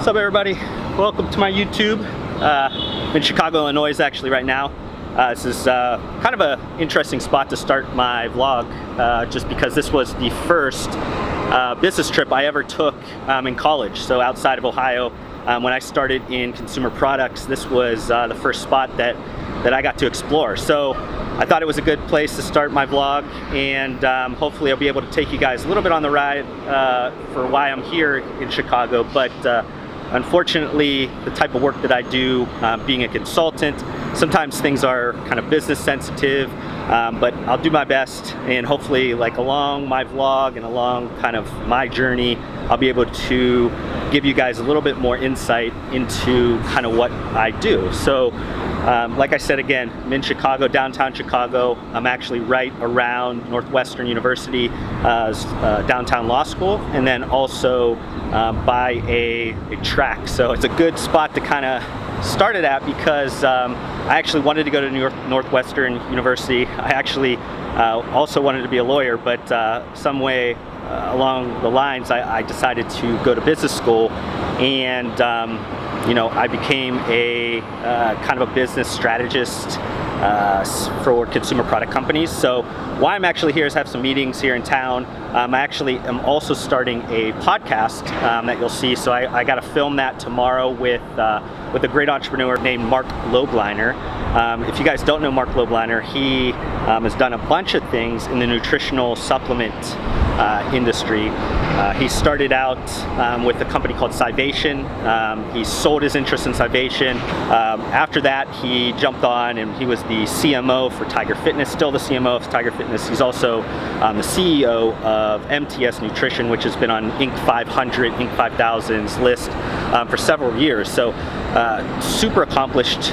What's up, everybody? Welcome to my YouTube. I'm in Chicago, Illinois actually right now. This is kind of an interesting spot to start my vlog, just because this was the first business trip I ever took in college. So outside of Ohio, when I started in consumer products, this was the first spot that I got to explore. So I thought it was a good place to start my vlog, and hopefully I'll be able to take you guys a little bit on the ride for why I'm here in Chicago. But unfortunately, the type of work that I do, being a consultant, sometimes things are kind of business sensitive, but I'll do my best, and hopefully, like, along my vlog and along kind of my journey, I'll be able to give you guys a little bit more insight into kind of what I do. So like I said, again, I'm in Chicago, downtown Chicago. I'm actually right around Northwestern University, downtown law school, and then also by a track. So it's a good spot to kind of start it at, because I actually wanted to go to Northwestern University. I actually also wanted to be a lawyer, but some way along the lines, I decided to go to business school, and you know, I became a kind of a business strategist for consumer product companies. So why I'm actually here is have some meetings here in town. I actually am also starting a podcast that you'll see. So I got to film that tomorrow with a great entrepreneur named Marc Lobliner. If you guys don't know Marc Lobliner, he has done a bunch of things in the nutritional supplement industry. He started out with a company called Scivation. He sold his interest in Scivation. After that, he jumped on and he was the CMO for Tiger Fitness, still the CMO of Tiger Fitness. He's also the CEO of MTS Nutrition, which has been on Inc. 500, Inc. 5000's list for several years. So super accomplished,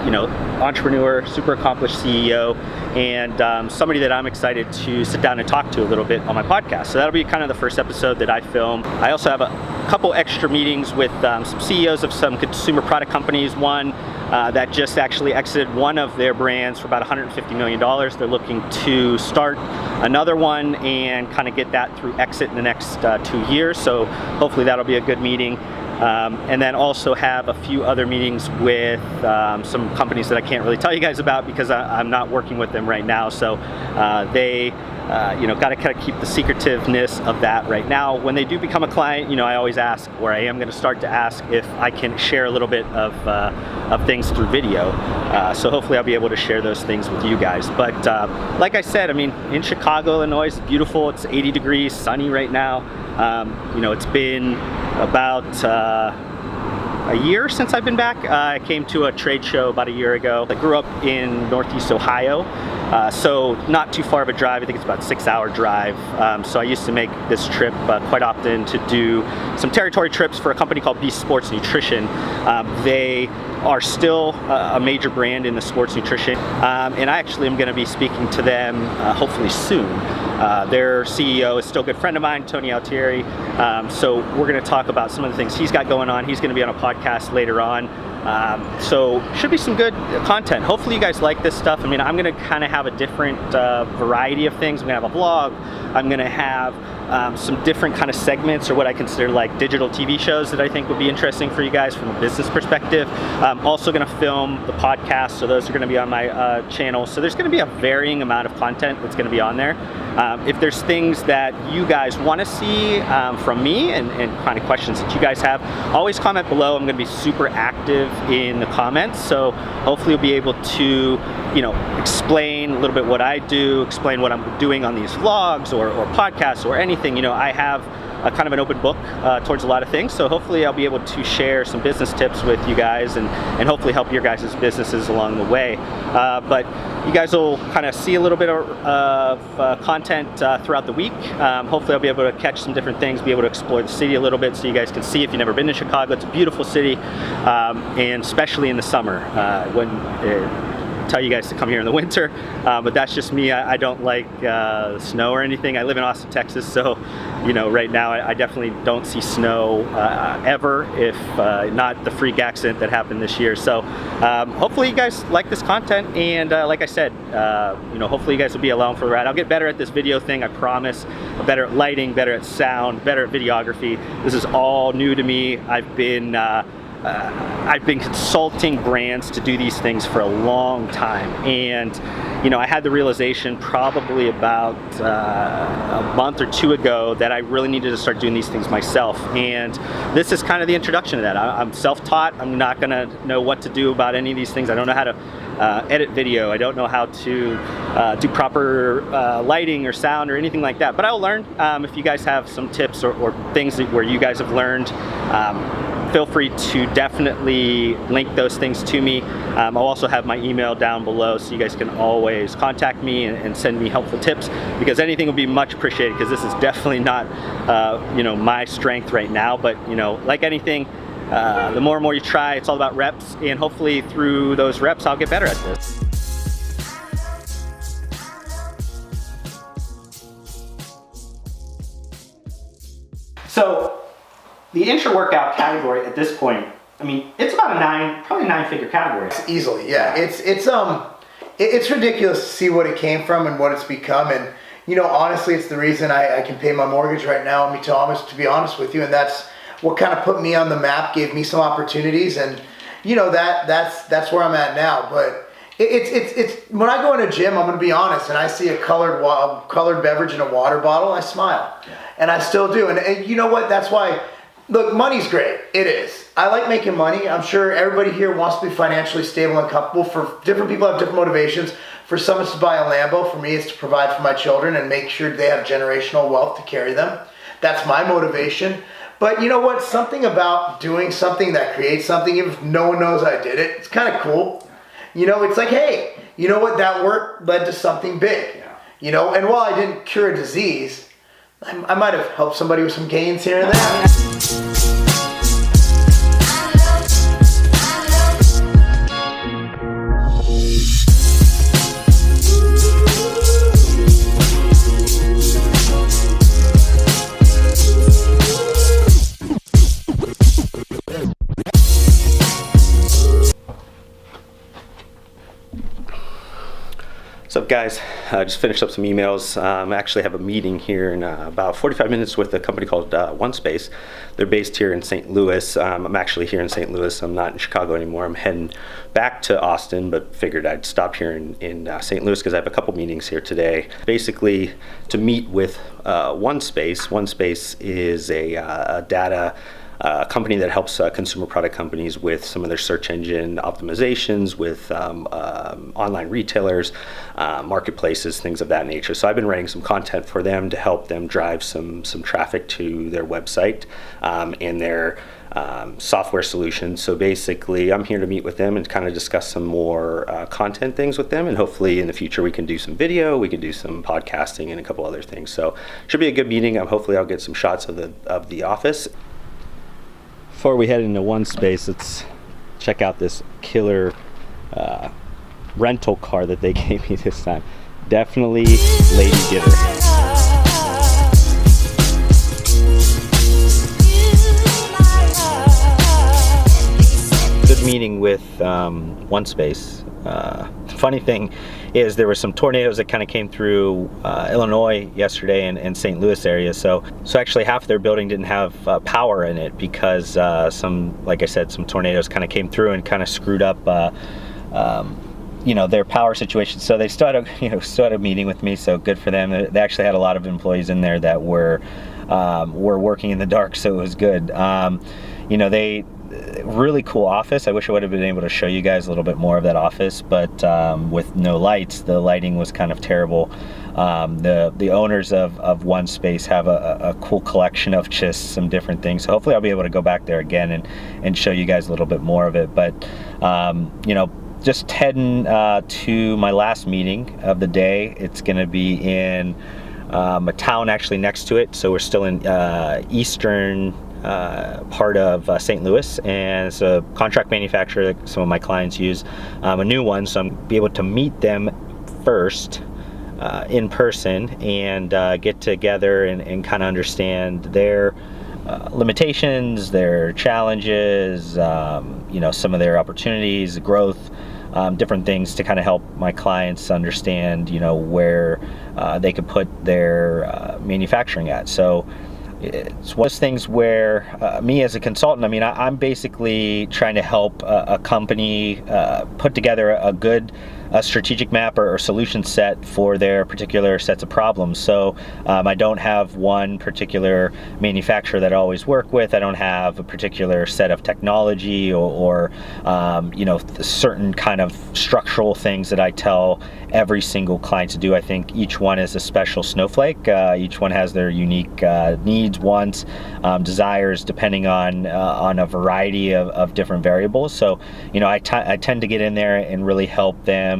you know, entrepreneur, super accomplished CEO, and somebody that I'm excited to sit down and talk to a little bit on my podcast. So that'll be kind of the first episode that I film. I also have a couple extra meetings with some CEOs of some consumer product companies. One that just actually exited one of their brands for about $150 million. They're looking to start another one and kind of get that through exit in the next 2 years. So hopefully that'll be a good meeting. And then also have a few other meetings with some companies that I can't really tell you guys about because I'm not working with them right now. So they, you know, got to kind of keep the secretiveness of that right now. When they do become a client, you know, I always ask, or I am going to start to ask, if I can share a little bit of things through video. So hopefully I'll be able to share those things with you guys. But like I said, I mean, in Chicago, Illinois, it's beautiful. It's 80 degrees, sunny right now. You know, it's been about a year since I've been back. I came to a trade show about a year ago. I grew up in Northeast Ohio, so not too far of a drive. I think it's about a 6-hour drive. So I used to make this trip quite often to do some territory trips for a company called Beast Sports Nutrition. They are still a major brand in the sports nutrition, and I actually am going to be speaking to them hopefully soon. Their CEO is still a good friend of mine, Tony Altieri. So we're going to talk about some of the things he's got going on. He's going to be on a podcast later on. So should be some good content. Hopefully you guys like this stuff. I mean, I'm going to kind of have a different variety of things. I'm going to have a vlog. I'm going to have some different kind of segments, or what I consider like digital TV shows that I think would be interesting for you guys from a business perspective. I'm also going to film the podcast, so those are going to be on my channel. So there's going to be a varying amount of content that's going to be on there. If there's things that you guys want to see from me and kind of questions that you guys have, always comment below. I'm going to be super active in the comments, so hopefully you'll be able to, you know, explain a little bit what I do, explain what I'm doing on these vlogs or podcasts or anything. You know, I have a kind of an open book towards a lot of things, so hopefully I'll be able to share some business tips with you guys and hopefully help your guys' businesses along the way. But you guys will kind of see a little bit of content throughout the week. Hopefully I'll be able to catch some different things, be able to explore the city a little bit so you guys can see if you've never been to Chicago. It's a beautiful city, and especially in the summer when tell you guys to come here in the winter, but that's just me. I don't like snow or anything. I live in Austin, Texas, so you know, right now I definitely don't see snow ever, if not the freak accident that happened this year. So hopefully you guys like this content, and like I said, you know, hopefully you guys will be along for the ride. I'll get better at this video thing, I promise. Better at lighting, better at sound, better at videography. This is all new to me. I've been consulting brands to do these things for a long time, and you know, I had the realization probably about a month or two ago that I really needed to start doing these things myself, and this is kind of the introduction to that. I'm self-taught. I'm not gonna know what to do about any of these things. I don't know how to edit video. I don't know how to do proper lighting or sound or anything like that, but I'll learn. If you guys have some tips or things where you guys have learned, feel free to definitely link those things to me. I'll also have my email down below, so you guys can always contact me and send me helpful tips, because anything will be much appreciated, because this is definitely not you know, my strength right now. But you know, like anything, the more and more you try, it's all about reps, and hopefully through those reps I'll get better at this. So the intra-workout category at this point, I mean, it's about probably a nine-figure category. Easily, yeah. It's ridiculous to see what it came from and what it's become, and you know, honestly, it's the reason I can pay my mortgage right now. To be honest with you, and that's what kind of put me on the map, gave me some opportunities, and you know, that's where I'm at now. But it's when I go in a gym, I'm gonna be honest, and I see a colored beverage in a water bottle, I smile, and I still do. And you know what? That's why. Look, money's great. It is. I like making money. I'm sure everybody here wants to be financially stable and comfortable. For different people have different motivations. For some, it's to buy a Lambo. For me, it's to provide for my children and make sure they have generational wealth to carry them. That's my motivation. But you know what? Something about doing something that creates something, even if no one knows I did it, it's kind of cool. You know, it's like, hey, you know what? That work led to something big. You know, and while I didn't cure a disease, I might have helped somebody with some gains here and there. What's up, guys? I just finished up some emails. I actually have a meeting here in about 45 minutes with a company called OneSpace. They're based here in St. Louis. I'm actually here in St. Louis. I'm not in Chicago anymore. I'm heading back to Austin, but figured I'd stop here in St. Louis because I have a couple meetings here today. Basically, to meet with OneSpace. OneSpace is a data company that helps consumer product companies with some of their search engine optimizations, with online retailers, marketplaces, things of that nature. So I've been writing some content for them to help them drive some traffic to their website and their software solutions. So basically, I'm here to meet with them and kind of discuss some more content things with them, and hopefully in the future we can do some video, we can do some podcasting, and a couple other things. So should be a good meeting. Hopefully I'll get some shots of the office. Before we head into OneSpace, let's check out this killer rental car that they gave me this time. Definitely lady getter. Good meeting with OneSpace. Funny thing is there were some tornadoes that kind of came through Illinois yesterday and St. Louis area. So actually half their building didn't have power in it because like I said, some tornadoes kind of came through and kind of screwed up you know, their power situation. So they still had a meeting with me. So good for them. They actually had a lot of employees in there that were working in the dark. So it was good. You know, really cool office. I wish I would have been able to show you guys a little bit more of that office, but with no lights, the lighting was kind of terrible. The owners of OneSpace have a cool collection of just some different things. So hopefully I'll be able to go back there again and show you guys a little bit more of it. But you know, just heading to my last meeting of the day. It's going to be in a town actually next to it. So we're still in eastern part of St. Louis, and it's a contract manufacturer that some of my clients use, a new one, so I'm be able to meet them first in person and get together and kind of understand their limitations, their challenges, you know, some of their opportunities, growth, different things to kind of help my clients understand, you know, where they could put their manufacturing at. So it's one of those things where me as a consultant, I mean, I'm basically trying to help a company put together a good strategic map or solution set for their particular sets of problems. So I don't have one particular manufacturer that I always work with. I don't have a particular set of technology or you know, certain kind of structural things that I tell every single client to do. I think each one is a special snowflake. Each one has their unique needs, wants, desires, depending on a variety of different variables. So, you know, I tend to get in there and really help them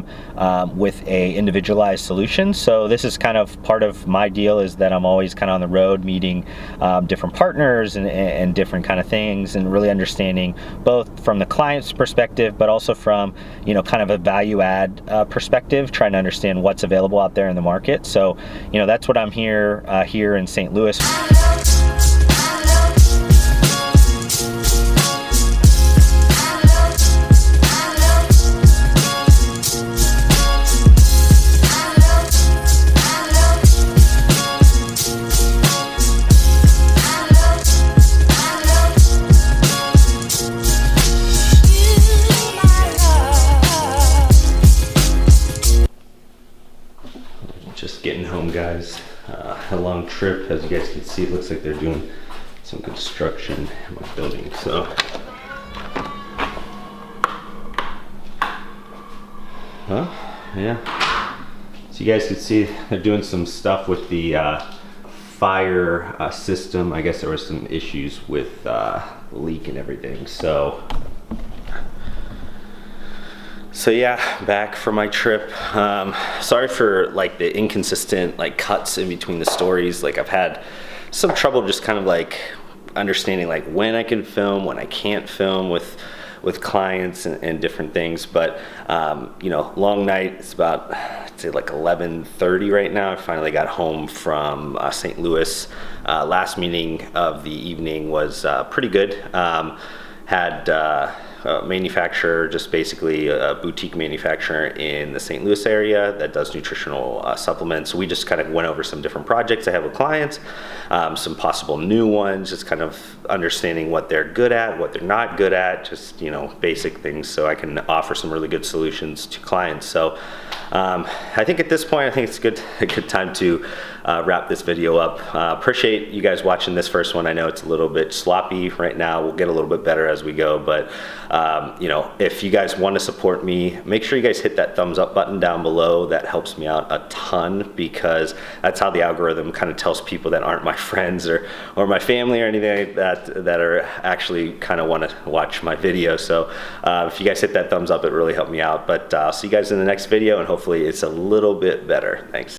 with a individualized solution. So this is kind of part of my deal, is that I'm always kind of on the road meeting different partners and different kind of things, and really understanding both from the client's perspective, but also from, you know, kind of a value add perspective, trying to understand what's available out there in the market. So, you know, that's what I'm here in St. Louis. Just getting home, guys. A long trip. As you guys can see, it looks like they're doing some construction in my building. So, yeah. So you guys can see they're doing some stuff with the fire system. I guess there were some issues with leak and everything. So yeah, back from my trip. Sorry for like the inconsistent like cuts in between the stories. Like I've had some trouble just kind of like understanding like when I can film, when I can't film with clients and different things. But you know, long night. It's about, I'd say like 11:30 right now. I finally got home from St. Louis. Last meeting of the evening was pretty good. Had manufacturer, just basically a boutique manufacturer in the St. Louis area that does nutritional supplements. We just kind of went over some different projects I have with clients, some possible new ones, just kind of understanding what they're good at, what they're not good at, just, you know, basic things so I can offer some really good solutions to clients. So I think at this point, I think it's a good time to wrap this video up. Appreciate you guys watching this first one. I know it's a little bit sloppy right now. We'll get a little bit better as we go, but you know, if you guys want to support me, make sure you guys hit that thumbs up button down below. That helps me out a ton, because that's how the algorithm kind of tells people that aren't my friends or my family or anything like that are actually kind of want to watch my video. So if you guys hit that thumbs up, it really helped me out. But I'll see you guys in the next video, and hopefully it's a little bit better. Thanks.